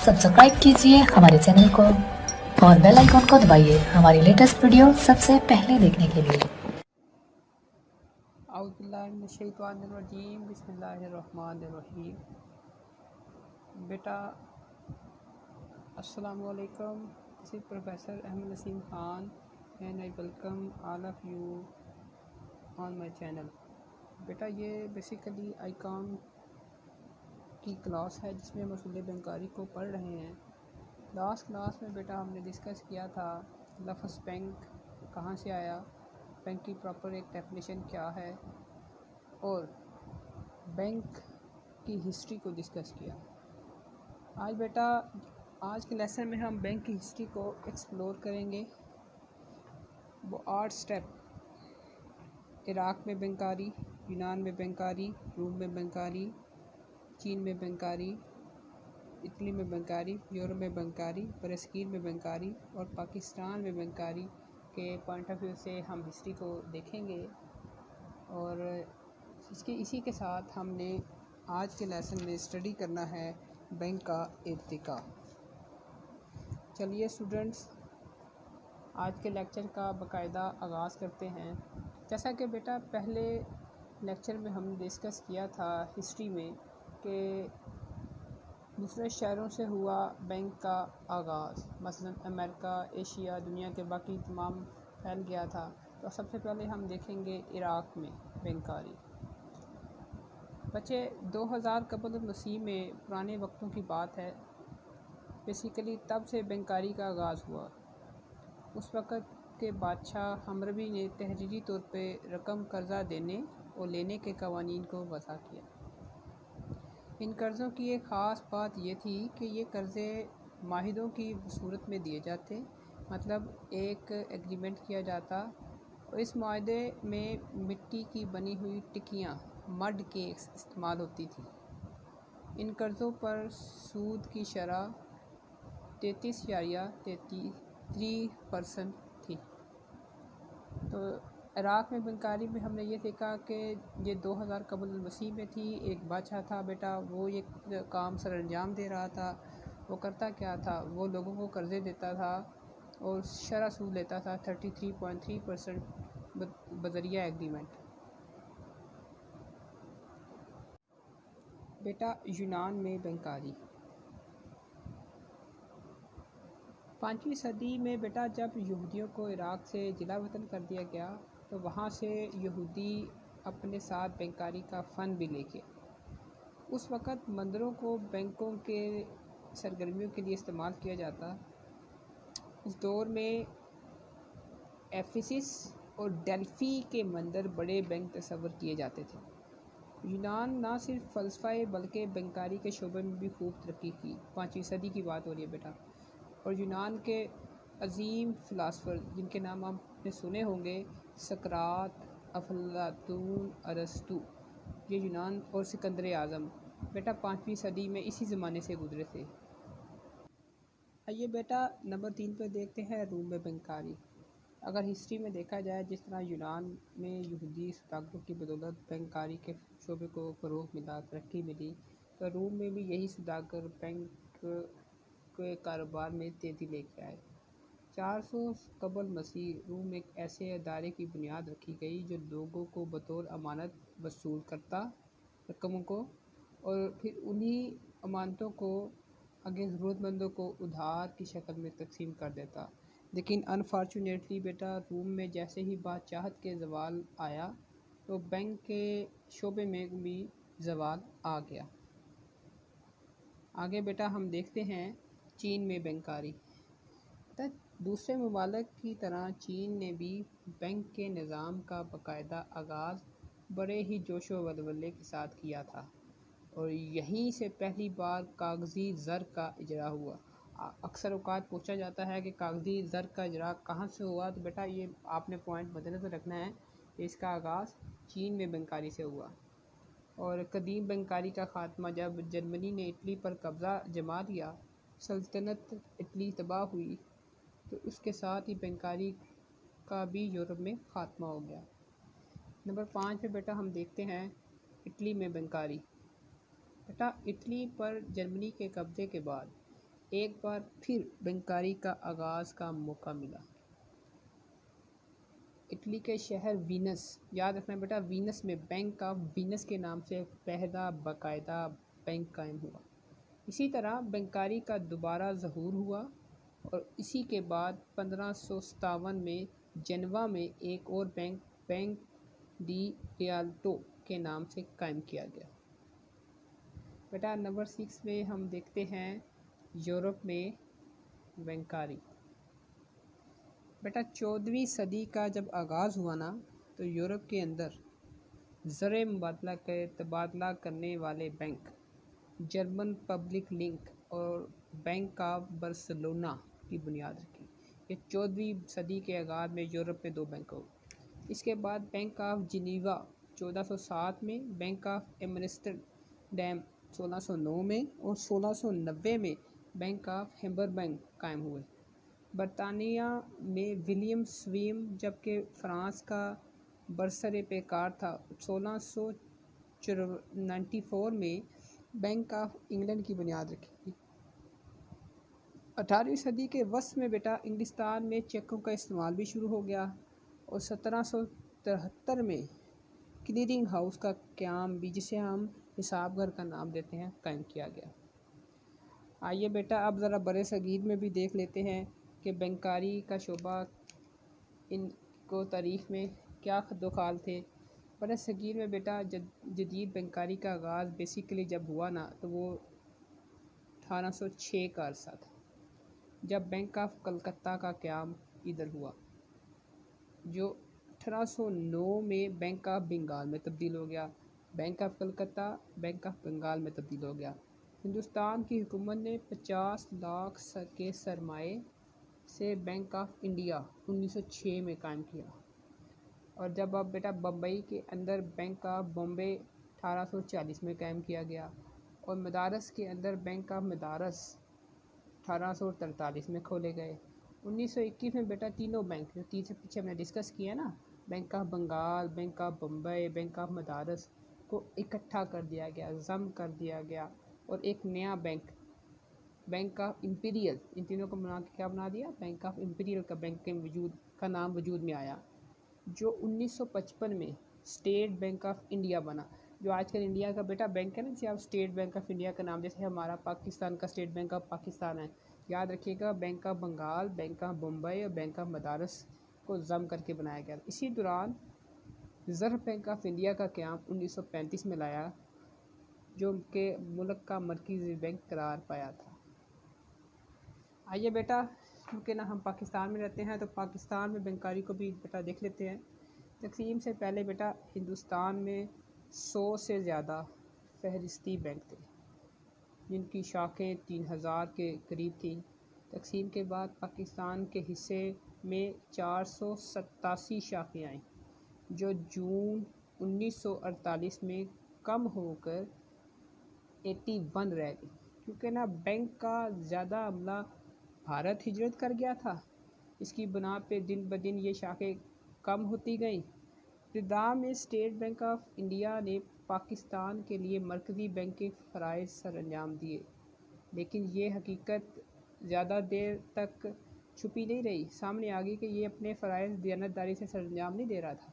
Subscribe कीजिए हमारे channel को और बेल आइकॉन को दबाइए हमारी लेटेस्ट वीडियो सबसे पहले देखने के लिए। औज़ुबिल्लाहिमिनश्शैतानिर्रजीम बिस्मिल्लाहिर्रहमानिर्रहीम। बेटा अस्सलामु अलैकुम, this is professor Ahmad Naseem Khan and I welcome all of you on my channel. बेटा ये बेसिकली आईकॉन की क्लास है जिसमें हम उसूल बैंकारी को पढ़ रहे हैं। लास्ट क्लास में बेटा हमने डिस्कस किया था लफ्ज़ बैंक कहाँ से आया, बैंक की प्रॉपर एक डेफिनेशन क्या है और बैंक की हिस्ट्री को डिस्कस किया। आज के लेसन में हम बैंक की हिस्ट्री को एक्सप्लोर करेंगे। वो 8 स्टेप, इराक़ में बैंकारी, यूनान में बैंकारी, रूम में बैंकारी, चीन में बैंकारी, इटली में बैंकारी, यूरोप में बैंकारी, बरसगीर में बैंकारी और पाकिस्तान में बैंकारी के पॉइंट ऑफ व्यू से हम हिस्ट्री को देखेंगे। और इसी के साथ हमने आज के लेसन में स्टडी करना है बैंक का इर्तिका। चलिए स्टूडेंट्स, आज के लेक्चर का बाकायदा आगाज़ करते हैं। जैसा कि बेटा पहले लेक्चर में हमने डिस्कस किया था हिस्ट्री में कि दूसरे शहरों से हुआ बैंक का आगाज़, मसलन अमेरिका, एशिया, दुनिया के बाकी तमाम फैल गया था। तो सबसे पहले हम देखेंगे इराक़ में बैंकारी। बच्चे 2000 कबल मसीह में पुराने वक्तों की बात है। बेसिकली तब से बैंकारी का आगाज़ हुआ। उस वक़्त के बादशाह हमरबी ने तहरीरी तौर पे रकम कर्ज़ा देने और लेने के कवानीन को वज़ा किया। इन कर्ज़ों की एक ख़ास बात यह थी कि ये कर्ज़े माहिदों की सूरत में दिए जाते, मतलब एक एग्रीमेंट किया जाता और इस माहदे में मिट्टी की बनी हुई टिक्कियाँ, मड केक्स इस्तेमाल होती थी। इन कर्ज़ों पर सूद की शरह 33.33% थी। तो इराक़ में बैंकारी में हमने ये देखा कि ये 2000 कबल मसीह में थी। एक बादशाह था बेटा, वो ये काम सर अंजाम दे रहा था। वो करता क्या था, वो लोगों को कर्ज़े देता था और शरह सूद लेता था 33.3% बज़रिया एग्रीमेंट। बेटा यूनान में बैंकारी 5वीं सदी में बेटा जब यहूदियों को इराक़ से जिला वतन कर दिया गया तो वहाँ से यहूदी अपने साथ बैंकारी का फ़न भी लेके, उस वक़्त मंदिरों को बैंकों के सरगर्मियों के लिए इस्तेमाल किया जाता। उस दौर में एफिसिस और डेल्फी के मंदिर बड़े बैंक तस्वर किए जाते थे। यूनान ना सिर्फ फ़लसफ़े बल्कि बैंकारी के शोबे में भी खूब तरक्की की। 5वीं सदी की बात हो रही है बेटा। और यूनान के अजीम फ़िलासफ़र जिनके नाम आपने सुने होंगे, सकरात, अफलातून, अरस्तु, ये यूनान और सिकंदर आज़म बेटा 5वीं सदी में इसी ज़माने से गुजरे थे। आइए बेटा नंबर 3 पे देखते हैं रूम में बैंकारी। अगर हिस्ट्री में देखा जाए, जिस तरह यूनान में यहूदी सौदागरों की बदौलत बैंकारी के शोबे को फ़रोग़ मिला, तरक्की मिली, तो रूम में भी यही सौदागर बैंक के कारोबार में तेज़ी लेके आए। 400 कबल मसीह रूम में एक ऐसे अदारे की बुनियाद रखी गई जो लोगों को बतौर अमानत वसूल करता रकमों को और फिर उन्हीं अमानतों को आगे ज़रूरतमंदों को उधार की शक्ल में तकसीम कर देता। लेकिन अनफॉर्चुनेटली बेटा रूम में जैसे ही बादशाहत के ज़वाल आया तो बैंक के शोबे में भी ज़वाल आ गया। आगे बेटा हम देखते हैं चीन में बैंकारी। दूसरे ममालिक की तरह चीन ने भी बैंक के निज़ाम का बाकायदा आगाज़ बड़े ही जोशो वल्वले के साथ किया था और यहीं से पहली बार कागज़ी ज़र का इजरा हुआ। अक्सर औक़ात पूछा जाता है कि कागज़ी ज़र का इजरा कहाँ से हुआ, तो बेटा ये आपने पॉइंट मद्देनज़र रखना है कि इसका आगाज़ चीन में बैंकारी से हुआ। और कदीम बैंकारी का ख़ात्मा जब जर्मनी ने इटली पर कब्ज़ा जमा लिया, सल्तनत इटली तबाह हुई, तो उसके साथ ही बैंकारी का भी यूरोप में ख़ात्मा हो गया। नंबर 5 पे बेटा हम देखते हैं इटली में बैंकारी। बेटा इटली पर जर्मनी के कब्ज़े के बाद एक बार फिर बैंकारी का आगाज़ का मौका मिला। इटली के शहर वीनस, याद रखना बेटा, वीनस में बैंक ऑफ वीनस के नाम से पहला बाकायदा बैंक कायम हुआ। इसी तरह बैंकारी का दोबारा ज़हूर हुआ और इसी के बाद 1557 में जेनेवा में एक और बैंक, बैंक डी रियाल्टो के नाम से कायम किया गया। बेटा नंबर 6 में हम देखते हैं यूरोप में बैंकारी। बेटा 14वीं सदी का जब आगाज़ हुआ ना, तो यूरोप के अंदर ज़र तबादला करने वाले बैंक जर्मन पब्लिक लिंक और बैंक ऑफ बार्सिलोना की बुनियाद रखी। ये 14वीं सदी के आगाज़ में यूरोप में 2 बैंक हो। इसके बाद बैंक ऑफ जिनीवा 1407 में, बैंक ऑफ एम्स्टर्डम 1609 में और 1690 में बैंक ऑफ हैम्बर्ग कायम हुए। बरतानिया में विलियम स्वीम, जबकि फ्रांस का बरसरे पेकार था, 1694 में बैंक ऑफ इंग्लैंड की बुनियाद रखी। 18वीं सदी के वस्त में बेटा इंग्लिस्तान में चेकों का इस्तेमाल भी शुरू हो गया और 1773 में क्लीयरिंग हाउस का क़याम भी, जिसे हम हिसाब घर का नाम देते हैं, कायम किया गया। आइए बेटा अब ज़रा बड़े सगीर में भी देख लेते हैं कि बैंकारी का शोबा इनको तारीख़ में क्या खद्दोखाल थे। बड़े सगीर में बेटा जदीद बैंकारी का आगाज़ बेसिकली जब हुआ ना, तो वो 1806 का अरसा था, जब बैंक ऑफ कलकत्ता का क़याम इधर हुआ, जो 1809 में बैंक ऑफ बंगाल में तब्दील हो गया। Bank of Calcutta bank of Bengal में तब्दील हो गया। हिंदुस्तान की हुकूमत ने 50 लाख के सरमाए से बैंक ऑफ इंडिया 1906 में कायम किया। और जब अब बेटा बम्बई के अंदर बैंक ऑफ बॉम्बे 1840 में कायम किया गया और मदारस के अंदर बैंक ऑफ मदारस 1843 में खोले गए। 1921 में बेटा तीनों बैंक जो तीन से पीछे हमने डिस्कस किया ना, bank of Bengal, bank of Bombay, bank of Madras को इकट्ठा कर दिया गया, जम कर दिया गया और एक नया बैंक, बैंक ऑफ इम्पीरियल, इन तीनों को बना के क्या बना दिया, बैंक ऑफ इम्पीरियल का बैंक का नाम वजूद में आया, जो 1955 में स्टेट बैंक ऑफ इंडिया बना। जो आजकल इंडिया का बेटा बैंक है ना, जिसे आप स्टेट बैंक ऑफ इंडिया का नाम, जैसे हमारा पाकिस्तान का स्टेट बैंक ऑफ पाकिस्तान है, याद रखिएगा bank of Bengal, bank of Bombay और बैंक ऑफ मदारस को जम करके बनाया गया। इसी दौरान रिज़र्व बैंक ऑफ इंडिया का क़याम 1935 में लाया, जो उनके मुल्क का मरकज़ी बैंक करार पाया था। आइए बेटा, क्योंकि ना हम पाकिस्तान में रहते हैं, तो पाकिस्तान में बैंकारी को भी बेटा देख लेते हैं। तकसीम से पहले बेटा हिंदुस्तान में 100 से ज़्यादा फहरिस्ती बैंक थे, जिनकी शाखें 3000 के करीब थी। तकसीम के बाद पाकिस्तान के हिस्से में 487 शाखें आईं, जो जून 1948 में कम होकर 81 रह गई, क्योंकि ना बैंक का ज़्यादा अमला भारत हिजरत कर गया था। इसकी बुनियाद पे दिन ब दिन ये शाखें कम होती गई। इब्तिदा में स्टेट बैंक ऑफ इंडिया ने पाकिस्तान के लिए मरकज़ी बैंक के फ़राइज़ सर अंजाम दिए, लेकिन ये हकीकत ज़्यादा देर तक छुपी नहीं रही, सामने आ गई कि ये अपने फ़राइज़ दियानतदारी से सर अंजाम नहीं दे रहा था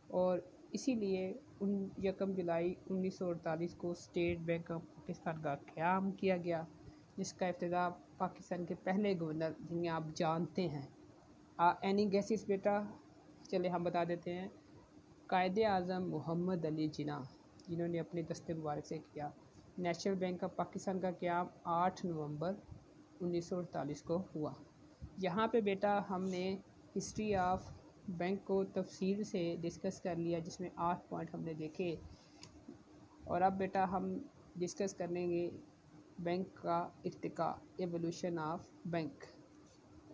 और इसीलिए 1 जुलाई 1948 को स्टेट बैंक ऑफ पाकिस्तान का क़याम किया गया, जिसका इब्तिदा पाकिस्तान के पहले गवर्नर, जिन्हें आप जानते हैं, एनी गेसिस बेटा, चले हम बता देते हैं, कायदे आज़म मोहम्मद अली जिन्ना, जिन्होंने अपने दस्ते मुबारक से किया। नेशनल बैंक ऑफ पाकिस्तान का क़याम 8 नवंबर 1948 को हुआ। यहाँ पे बेटा हमने हिस्ट्री ऑफ बैंक को तफसील से डिस्कस कर लिया, जिसमें 8 पॉइंट हमने देखे। और अब बेटा हम डिस्कस करेंगे बैंक का Irtika, evolution of bank.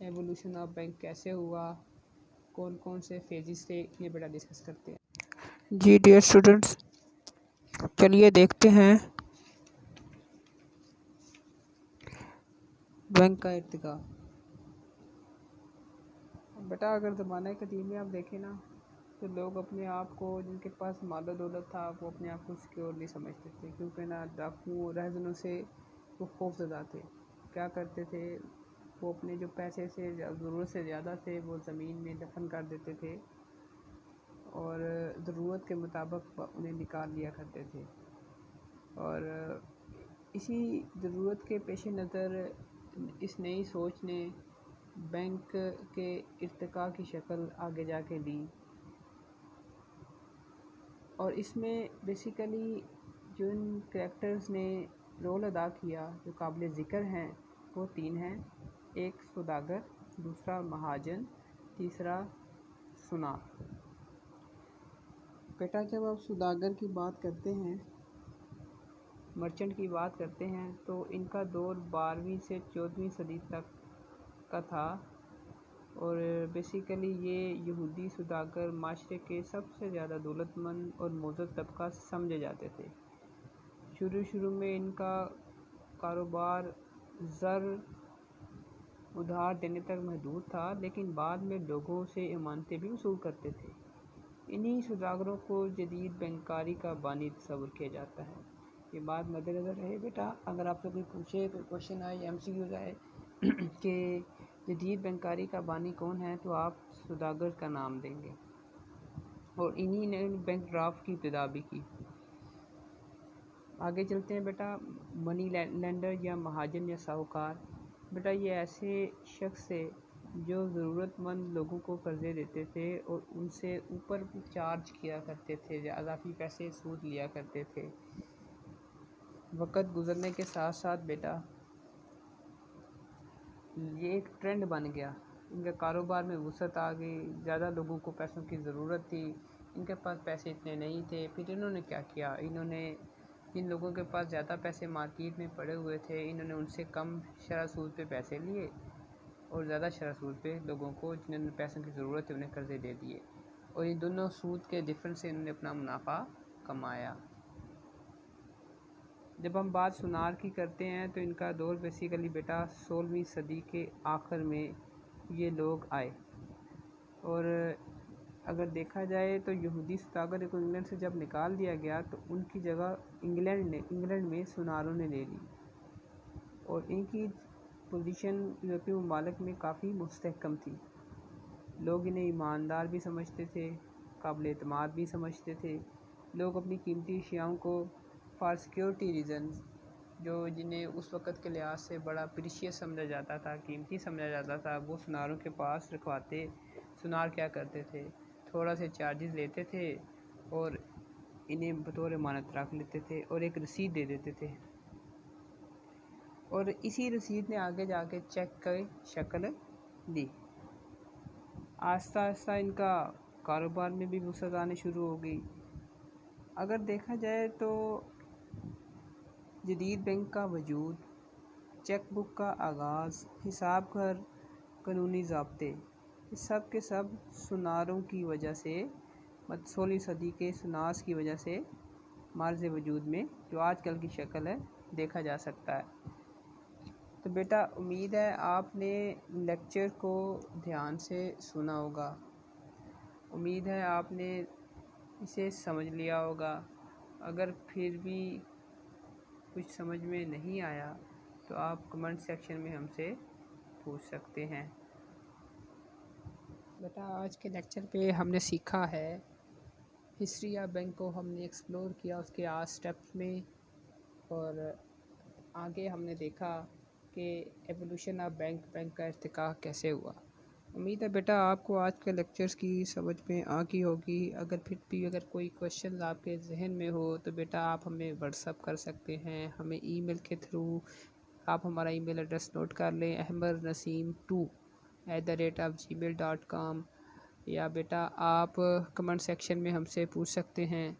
Evolution of bank कैसे हुआ, कौन कौन से फेजेस थे, ये बेटा डिस्कस करते हैं। जी डियर स्टूडेंट्स, चलिए देखते हैं बैंक का इर्तिका। बेटा अगर ज़माना कदीम में आप देखें ना, तो लोग अपने आप को, जिनके पास मालो दौलत था, वो अपने आप को सिक्योर नहीं समझते थे, क्योंकि ना डाकुओं रहज़नों से वो खौफज़दा थे। क्या करते थे, वो अपने जो पैसे से ज़रूरत से ज़्यादा थे वो ज़मीन में दफन कर देते थे और ज़रूरत के मुताबिक उन्हें निकाल लिया करते थे। और इसी ज़रूरत के पेश नज़र इस नई सोच ने बैंक के इर्तिका की शक्ल आगे जाके ली और इसमें बेसिकली जो इन करैक्टर्स ने रोल अदा किया जो काबिल ज़िक्र हैं वो 3 हैं। एक सौदागर, दूसरा महाजन, तीसरा सुनार। बेटा जब आप सौदागर की बात करते हैं, मर्चेंट की बात करते हैं, तो इनका दौर 12वीं से 14वीं सदी तक का था और बेसिकली ये यहूदी सौदागर माशरे के सबसे ज़्यादा दौलतमंद और मोअज़्ज़ज़ तबका समझे जाते थे। शुरू में इनका कारोबार ज़र उधार देने तक महदूद था, लेकिन बाद में लोगों से इमानतें भी वसूल करते थे। इन्हीं सौदागरों को जदीद बैंकारी का बानी तस्वर किया जाता है। ये बात मद्देनज़र रहे बेटा, अगर आपसे कोई पूछे, कोई क्वेश्चन आए, MCQ आए कि जदीद बैंकारी का बानी कौन है, तो आप सौदागर का नाम देंगे और इन्हीं ने बैंक ड्राफ्ट की इब्तिदा भी की। आगे चलते हैं बेटा, मनी लेंडर या महाजन या साहूकार। बेटा ये ऐसे शख्स थे जो ज़रूरतमंद लोगों को कर्ज़े देते थे और उनसे ऊपर चार्ज किया करते थे, इजाफी पैसे सूद लिया करते थे। वक़्त गुज़रने के साथ साथ बेटा ये एक ट्रेंड बन गया, इनके कारोबार में वसअत आ गई, ज़्यादा लोगों को पैसों की ज़रूरत थी, इनके पास पैसे इतने नहीं थे। फिर इन्होंने क्या किया, इन्होंने जिन लोगों के पास ज़्यादा पैसे मार्केट में पड़े हुए थे, इन्होंने उनसे कम शरह सूद पे पैसे लिए और ज़्यादा शरह सूद पे लोगों को जिन्हें पैसों की ज़रूरत है उन्हें कर्ज़े दे दिए और ये दोनों सूद के डिफरेंस से इन्होंने अपना मुनाफा कमाया। जब हम बात सुनार की करते हैं तो इनका दौर बेसिकली बेटा 16वीं सदी के आखिर में ये लोग आए और अगर देखा जाए तो यहूदी सौदागर को इंग्लैंड से जब निकाल दिया गया तो उनकी जगह इंग्लैंड में सुनारों ने ले ली और इनकी पोजीशन यूरोपीय ममालिक में काफ़ी मुस्तहकम थी। लोग इन्हें ईमानदार भी समझते थे, काबिल एतमाद भी समझते थे। लोग अपनी कीमती अशियाओं को फॉर सिक्योरिटी रीज़न्स, जो जिन्हें उस वक़्त के लिहाज से बड़ा प्रीशियस समझा जाता था, कीमती समझा जाता था, वो सुनारों के पास रखवाते। सुनार क्या करते थे, थोड़ा से चार्जेस लेते थे और इन्हें बतौर अमानत रख लेते थे और एक रसीद दे देते थे और इसी रसीद ने आगे जाके चेक की शक्ल ली। आस्ता आस्ता इनका कारोबार में भी वसअत आने शुरू हो गई। अगर देखा जाए तो जदीद बैंक का वजूद, चेक बुक का आगाज़, हिसाब घर, कानूनी ज़ाब्ते, ये सब के सब सुनारों की वजह से, 16वीं सदी के सुनास की वजह से मार्ज़ वजूद में जो आजकल की शक्ल है देखा जा सकता है। तो बेटा उम्मीद है आपने लेक्चर को ध्यान से सुना होगा, उम्मीद है आपने इसे समझ लिया होगा। अगर फिर भी कुछ समझ में नहीं आया तो आप कमेंट सेक्शन में हमसे पूछ सकते हैं। बेटा आज के लेक्चर पे हमने सीखा है हिस्ट्री ऑफ बैंक को हमने एक्सप्लोर किया उसके 8 स्टेप्स में और आगे हमने देखा कि एवोल्यूशन ऑफ बैंक का इर्तिका कैसे हुआ। उम्मीद है बेटा आपको आज के लेक्चर्स की समझ में आ गई होगी। अगर फिर भी अगर कोई क्वेश्चन आपके जहन में हो तो बेटा आप हमें व्हाट्सअप कर सकते हैं, हमें ईमेल के थ्रू आप हमारा ईमेल एड्रेस नोट कर लें ahmernaseem2@gmail.com या बेटा आप कमेंट सेक्शन में हमसे पूछ सकते हैं।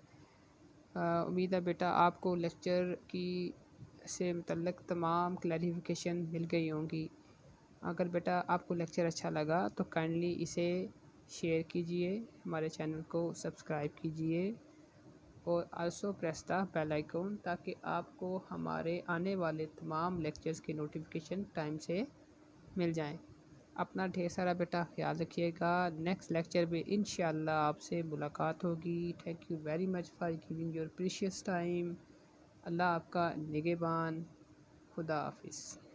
उम्मीद है बेटा आपको लेक्चर की से मुतल्लिक़ तमाम क्लैरिफिकेशन मिल गई होंगी। अगर बेटा आपको लेक्चर अच्छा लगा तो काइंडली इसे शेयर कीजिए, हमारे चैनल को सब्सक्राइब कीजिए और also press the bell icon ताकि आपको हमारे आने वाले तमाम लेक्चर्स की नोटिफिकेशन टाइम से मिल जाएं। अपना ढेर सारा बेटा ख्याल रखिएगा। नेक्स्ट लेक्चर में इंशाअल्लाह आपसे मुलाकात होगी। Thank you very much for giving your precious time. Allah आपका निगहबान। खुदा हाफिज़।